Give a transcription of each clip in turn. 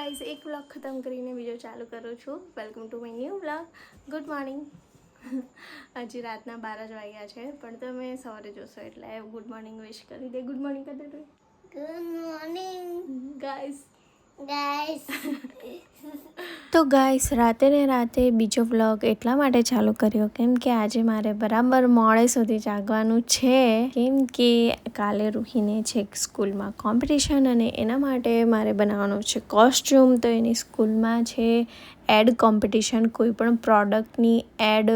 Guys એક vlog ખતમ કરીને બીજો ચાલુ કરું છું. Welcome to my new vlog. Good morning. હજી રાતના 12 જ વાગ્યા છે, પણ તમે સવારે જોશો એટલે ગુડ મોર્નિંગ વિશ કરી દે. ગુડ મોર્નિંગ કરી દે. Good morning guys. તો ગાઈસ રાતે બીજો વ્લોગ એટલા માટે ચાલુ કર્યો કેમ કે આજે મારે બરાબર મોડે સુધી જાગવાનું છે, કેમ કે કાલે રૂહીને છે સ્કૂલમાં કોમ્પિટિશન અને એના માટે મારે બનાવવાનું છે કોસ્ટ્યુમ. તો એની સ્કૂલમાં છે એડ કોમ્પિટિશન, કોઈ પણ પ્રોડક્ટની એડ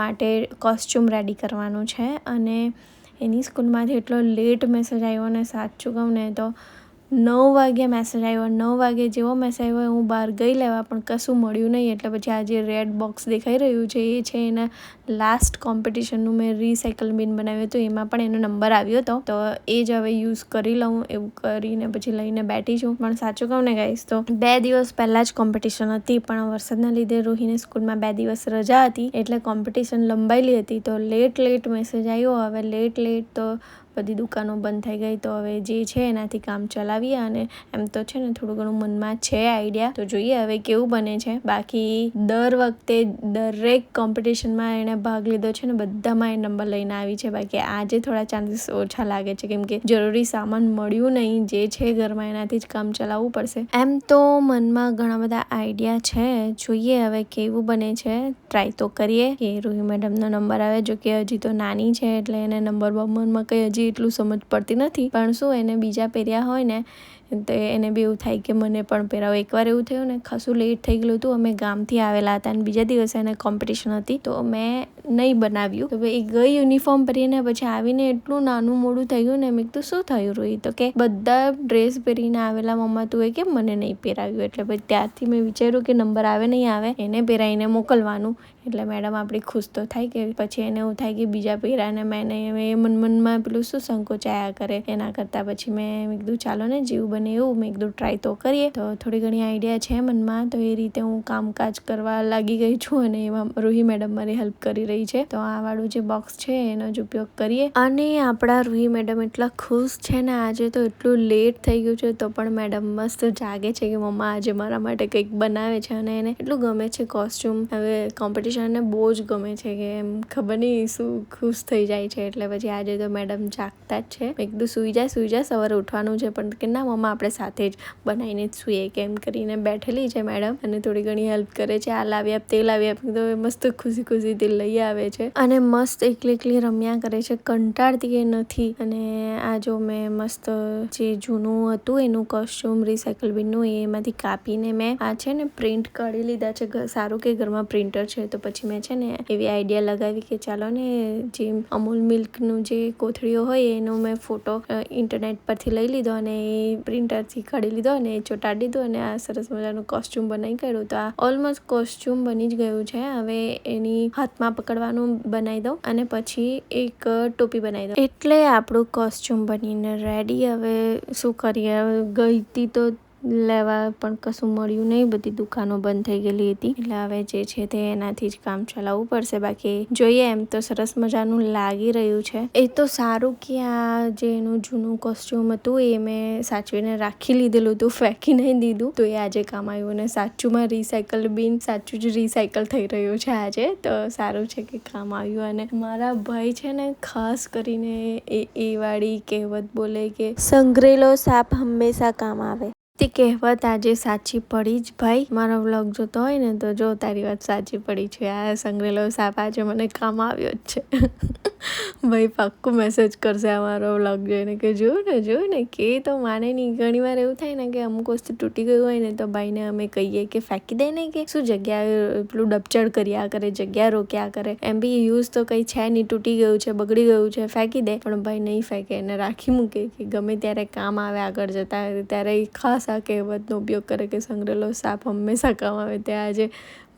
માટે કોસ્ટ્યુમ રેડી કરવાનું છે. અને એની સ્કૂલમાંથી એટલો લેટ મેસેજ આવ્યો ને સાચું કહું ને તો 9 વાગે મેસેજ આવ્યો. 9 વાગે જેવો મેસેજ આવ્યો હું બહાર ગઈ લેવા, પણ કશું મળ્યું નહીં. એટલે પછી આજે રેડ બોક્સ દેખાઈ રહ્યું છે એ છે એના લાસ્ટ કોમ્પિટિશનનું મેં રિસાયકલ બિન બનાવ્યું હતું, એમાં પણ એનો નંબર આવ્યો હતો. તો એ જ હવે યુઝ કરી લઉં એવું કરીને પછી લઈને બેઠી છું. પણ સાચું કહું ને ગાઈસ તો 2 દિવસ પહેલાં જ કોમ્પિટિશન હતી, પણ વરસાદના લીધે રોહીને સ્કૂલમાં 2 દિવસ રજા હતી એટલે કોમ્પિટિશન લંબાયેલી હતી. તો લેટ મેસેજ આવ્યો. હવે લેટ તો બધી દુકાનો બંધ થઈ ગઈ. તો હવે જે છે એનાથી કામ ચલાવીએ. અને એમ તો છે ને થોડું ઘણું મનમાં છે આઈડિયા, તો જોઈએ હવે કેવું બને છે. બાકી દર વખતે દરેક કોમ્પિટિશનમાં એણે ભાગ લીધો છે ને બધામાં એ નંબર લઈને આવી છે. બાકી આજે થોડા ચાન્સીસ ઓછા લાગે છે કેમ કે જરૂરી સામાન મળ્યું નહીં. જે છે ઘરમાં એનાથી જ કામ ચલાવવું પડશે. એમ તો મનમાં ઘણા બધા આઈડિયા છે, જોઈએ હવે કેવું બને છે. ટ્રાય તો કરીએ કે રૂહી મેડમનો નંબર આવે. જો કે હજી તો નાની છે એટલે એને નંબર મનમાં કંઈ હજી એટલું સમજ પડતી નથી, પણ શું એને બીજા પહેર્યા હોય ને તો એને બી એવું થાય કે મને પણ પહેરાવો. એકવાર એવું થયું ને, ખાસું લેટ થઈ ગયું હતું. અમે ગામથી આવેલા હતા અને બીજા દિવસે એને કોમ્પિટિશન હતી તો મેં નહીં બનાવ્યું. તો એ ગઈ યુનિફોર્મ પહેરીને, પછી આવીને એટલું નાનું મોડું થઈ ગયું ને. મેં કીધું શું થયું રોહી? તો કે બધા ડ્રેસ પહેરીને આવેલા મમ્મા, તું એ કેમ મને નહીં પહેરાવ્યું? એટલે પછી ત્યારથી મેં વિચાર્યું કે નંબર આવે નહીં આવે એને પહેરાવીને મોકલવાનું. એટલે મેડમ આપણી ખુશ તો થાય કે પછી એને એવું થાય કે બીજા પહેરાને મેં મનમાં પેલું શું સંકોચાયા કરે. એના કરતાં પછી મેં કીધું ચાલો ને જેવું બને એવું. મેં કીધું ટ્રાય તો કરીએ. તો થોડી ઘણી આઈડિયા છે મનમાં, તો એ રીતે હું કામકાજ કરવા લાગી ગઈ છું અને એમાં રૂહી મેડમ મારી હેલ્પ કરી રહી છે. તો આ વાળું જે બોક્સ છે એનો જ ઉપયોગ કરીએ. અને આપણા રૂહી મેડમ એટલા ખુશ છે ને, આજે તો એટલું લેટ થઈ ગયું છે તો પણ મેડમ મસ્ત જાગે છે કે મમ્મા આજે મારા માટે કંઈક બનાવે છે. અને એને એટલું ગમે છે કોસ્ટ્યુમ. હવે કોમ્પિટિશનને બહુ જ ગમે છે કે એમ ખબર નહીં શું ખુશ થઈ જાય છે. એટલે પછી આજે તો મેડમ જાગતા જ છે. મેં કીધું સુઈ જા સવારે ઉઠવાનું છે, પણ કે ના મમ્મા આપણે સાથે જ બનાવીને જ સૂઈએ કેમ કરીને બેઠેલી છે મેડમ અને થોડી ઘણી હેલ્પ કરે છે. આ લાવી આપ, તે લાવી આપ. તો મસ્ત ખુશીથી લઈ આવે છે અને મસ્ત એકલી રમ્યા કરે છે, કંટાળતી કે નથી. અને આ જો મેં મસ્ત જે જૂનું હતું એનું કોસ્ટ્યુમ રિસાયકલ બિનનું એમાંથી કાપીને મેં આ છે ને પ્રિન્ટ કાઢી લીધા છે. સારું કે ઘરમાં પ્રિન્ટર છે. તો પછી મેં છે ને એવી આઈડિયા લગાવી કે ચાલો ને જે અમૂલ મિલ્કનું જે કોથળીઓ હોય એનો મેં ફોટો ઇન્ટરનેટ પરથી લઈ લીધો અને એ પ્રિન્ટરથી કાઢી લીધો અને એ ચોંટાડી દીધું અને આ સરસ મજાનું કોસ્ટ્યુમ બનાવી કાઢ્યું. તો આ ઓલમોસ્ટ કોસ્ટ્યુમ બની જ ગયું છે. હવે એની હાથમાં પકડવાનું બનાવી દઉં અને પછી એક ટોપી બનાવી દઉં એટલે આપણું કોસ્ટ્યુમ બનીને રેડી. હવે શું કરીએ, ગઈ હતી તો લેવા પણ કશું મળ્યું નહીં, બધી દુકાનો બંધ થઈ ગયેલી હતી. એટલે હવે જે છે તે એનાથી જ કામ ચલાવવું પડશે. બાકી જોઈએ, એમ તો સરસ મજાનું લાગી રહ્યું છે. એ તો સારું કે આ જે એનું જૂનું કોસ્ટ્યુમ હતું એ મેં સાચવીને રાખી લીધેલું હતું, ફેંકી નહીં દીધું. તો એ આજે કામ આવ્યું ને સાચુંમાં રિસાયકલ બિન સાચું જ રિસાયકલ થઈ રહ્યું છે આજે. તો સારું છે કે કામ આવ્યું. અને મારા ભાઈ છે ને ખાસ કરીને એ વાળી કહેવત બોલે કે સંગ્રેલો સાપ હંમેશા કામ આવે. તે કહેવત આજે સાચી પડી જ ભાઈ. મારો વ્લોગ જોતો હોય ને તો જો તારી વાત સાચી પડી છે. આ સંગ્રેલો સાપ આજે મને કામ આવ્યો જ છે. ભાઈ પાક્કું મેસેજ કરશે અમારો વ્લોગ જોઈને કે જોયું ને કે તો માને નહીં. ઘણી વાર એવું થાય ને કે અમુક વસ્તુ તૂટી ગયું હોય ને તો ભાઈને અમે કહીએ કે ફેંકી દે ને, કે શું જગ્યા પેલું ડપચડ કર્યા કરે, જગ્યા રોક્યા કરે. એમ બી યુઝ તો કંઈ છે નહીં, તૂટી ગયું છે, બગડી ગયું છે, ફેંકી દે. પણ ભાઈ નહીં ફેંકે, એને રાખી મૂકે કે ગમે ત્યારે કામ આવે આગળ જતા. ત્યારે ખાસ આ કહેવતનો ઉપયોગ કરે કે સંગ્રેલો સાપ હંમેશા કામ આવે. ત્યાં આજે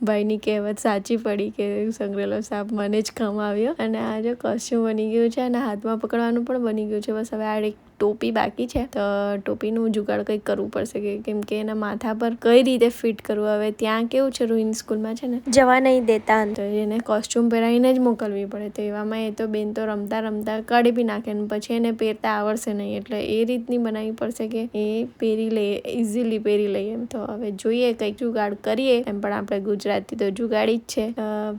ભાઈની કહેવત સાચી પડી કે સંગ્રેલો સાપ મને જ કામ આવ્યો. અને આ જો કોસ્ટ્યુમ બની ગયું છે અને હાથમાં પકડવાનું પણ બની ગયું છે. બસ હવે આ એક ટોપી બાકી છે, તો ટોપીનું જુગાડ કંઈક કરવું પડશે કેમ કે એના માથા પર કઈ રીતે ફિટ કરવું. હવે ત્યાં કેવું છે, રોહિની સ્કૂલમાં છે ને જવા નહીં દેતા, તો એને કોસ્ટ્યુમ પહેરાવીને જ મોકલવી પડે. તો એવામાં એ તો બેન તો રમતા રમતા કાઢી બી નાખે ને પછી એને પહેરતા આવડશે નહીં, એટલે એ રીતની બનાવવી પડશે કે એ પહેરી લઈએ, ઇઝીલી પહેરી લઈએ એમ. તો હવે જોઈએ કંઈક જુગાડ કરીએ. એમ પણ આપણે ગુજરાતી તો જુગાડી જ છે.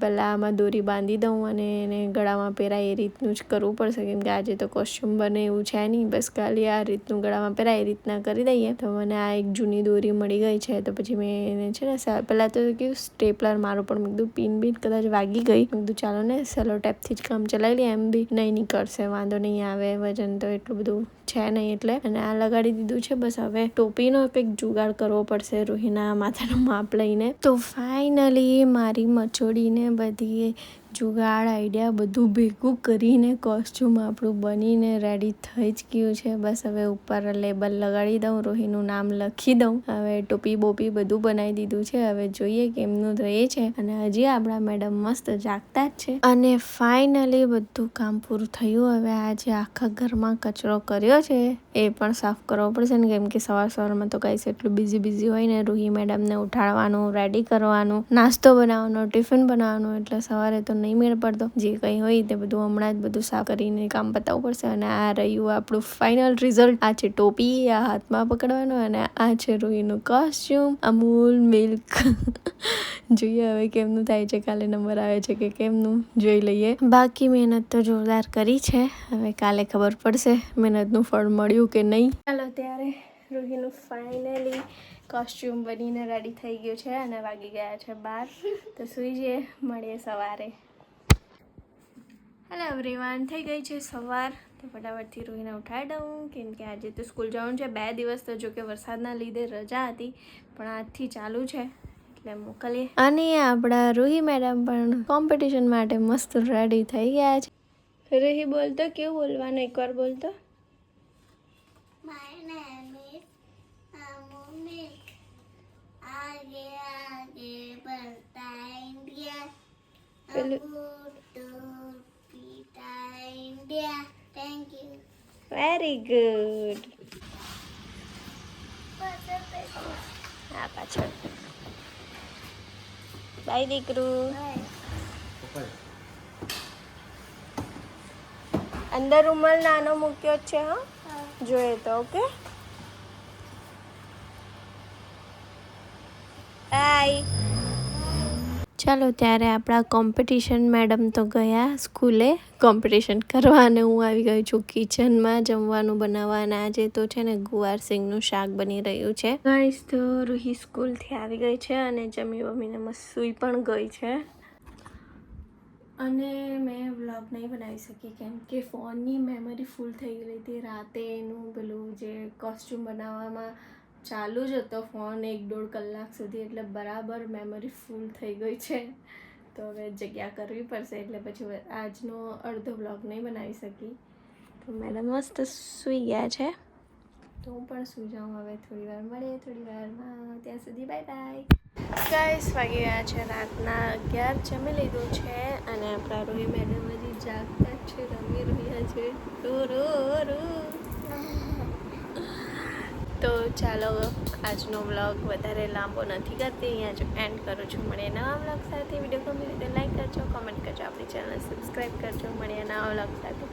પહેલાં આમાં દોરી બાંધી દઉં અને એને ગળામાં પહેરાય એ રીતનું જ કરવું પડશે કેમ કે આજે તો કોસ્ટ્યુમ બને એવું છે નહીં. બસ ખાલી આ રીતનું ગળામાં પહેરાય એ રીતના કરી દઈએ. તો મને આ એક જૂની દોરી મળી ગઈ છે, તો પછી મેં એને છે ને પહેલાં તો કેવું સ્ટેપલર મારું, પણ મેં કીધું પિન બીન કદાચ વાગી ગઈ, મેં કીધું ચાલો ને સેલો ટેપથી જ કામ ચલાવી લઈએ, એમ બી નહીં નીકળશે, વાંધો નહીં આવે, વજન તો એટલું બધું છે નહીં એટલે. અને આ લગાડી દીધું છે. બસ હવે ટોપીનો કંઈક જુગાડ કરવો પડશે રોહિના માથાનું માપ લઈને. તો ફાઇનલી મારી મચોડીને બધી જુગાડ આઈડિયા બધું ભેગું કરીને કોસ્ટ્યુમ આપણું બનીને રેડી થઈ જ ગયું છે. બસ હવે ઉપર લેબલ લગાડી દઉં, રોહીનું નામ લખી દઉં. હવે ટોપી બોપી બધું બનાવી દીધું છે. હવે જોઈએ કેમનું રહે છે. અને હજી આપણા મેડમ મસ્ત જાગતા જ છે. અને ફાઇનલી બધું કામ પૂરું થયું. હવે આજે આખા ઘરમાં કચરો કર્યો છે એ પણ સાફ કરવો પડશે ને, કેમ કે સવારમાં તો કઈ એટલું બિઝી હોય ને, રૂહી મેડમને ઉઠાડવાનું, રેડી કરવાનું, નાસ્તો બનાવવાનો, ટિફિન બનાવવાનું, એટલે સવારે તો નહીં મેળ પડતો. જે કંઈ હોય તે બધું હમણાં જ બધું સાફ કરીને કામ પતાવવું પડશે. અને આ રહ્યું આપણું ફાઇનલ રિઝલ્ટ. આ છે ટોપી, આ હાથમાં પકડવાનું, અને આ છે રૂહીનું કોસ્ટ્યુમ અમૂલ મિલ્ક. જોઈએ હવે કેમનું થાય છે, કાલે નંબર આવે છે કે કેમનું, જોઈ લઈએ. બાકી મહેનત તો જોરદાર કરી છે. હવે કાલે ખબર પડશે મહેનતનું ફળ મળ્યું કે નહીં. ચાલો ત્યારે રૂહીનું ફાઇનલી કોસ્ટ્યુમ બનીને રેડી થઈ ગયું છે અને વાગી ગયા છે 12. તો સુઈ જઈએ, મળીએ સવારે. હેલો એવરીવન, થઈ ગઈ છે સવાર. તો ફટાફટથી રૂહીને ઉઠાડી દઉં કેમ કે આજે તો સ્કૂલ જવાનું છે. 2 દિવસ તો જો કે વરસાદના લીધે રજા હતી, પણ આજથી ચાલુ છે એટલે મોકલીએ. અને આપણા રૂહી મેડમ પણ કોમ્પિટિશન માટે મસ્ત રેડી થઈ ગયા છે. રૂહી બોલતો, કેવું બોલવાનું, એકવાર બોલતો. My name is Amul Milk. आगे आगे बढ़ता इंडिया, अमूल दूध पीता India. Thank you. Very good. હા પાછળ. બાય દીકરું. અંદર રૂમાલ નાનો મૂક્યો જ છે. હા, જોઈએ તો ઓકે. બાય. ચાલો ત્યારે આપણા કોમ્પિટિશન મેડમ તો ગયા સ્કૂલે કોમ્પિટિશન કરવા, અને હું આવી ગઈ છું કિચનમાં જમવાનું બનાવવા. અને આજે તો છે ને ગુવાર સિંગનું શાક બની રહ્યું છે. ગાઈસ તો રૂહી સ્કૂલથી આવી ગઈ છે અને જમી બમીને મસ્ત સૂઈ પણ ગઈ છે. અને મેં વ્લોગ નહીં બનાવી શકી કેમ કે ફોનની મેમરી ફૂલ થઈ ગઈ હતી. રાતે એનું પેલું જે કોસ્ટ્યુમ બનાવવામાં ચાલુ જ હતો ફોન 1-1.5 કલાક સુધી, એટલે બરાબર મેમરી ફૂલ થઈ ગઈ છે. તો હવે જગ્યા કરવી પડશે, એટલે પછી આજનો અડધો વ્લોગ નહીં બનાવી શકી. તો મેડમ મસ્ત સૂઈ ગયા છે, તો હું પણ સૂઈ જાઉં. હવે થોડી વાર મળીએ, થોડી વારમાં. ત્યાં સુધી બાય બાય. ગાઈસ વાગી ગયા છે રાતના 11. જમી લીધું છે અને આપણા રૂહી મેડમ હજી જાગતા જ છે, રમી રહ્યા છે. તો ચાલો આજનો વ્લોગ વધારે લાંબો નથી કરતી, અહીંયા જ એન્ડ કરું છું. મળીએ નવા વ્લોગ સાથે. વિડીયો ગમે તો લાઈક કરજો, કોમેન્ટ કરજો, આપણી ચેનલ સબસ્ક્રાઈબ કરજો. મળીએ નવા વ્લોગ સાથે.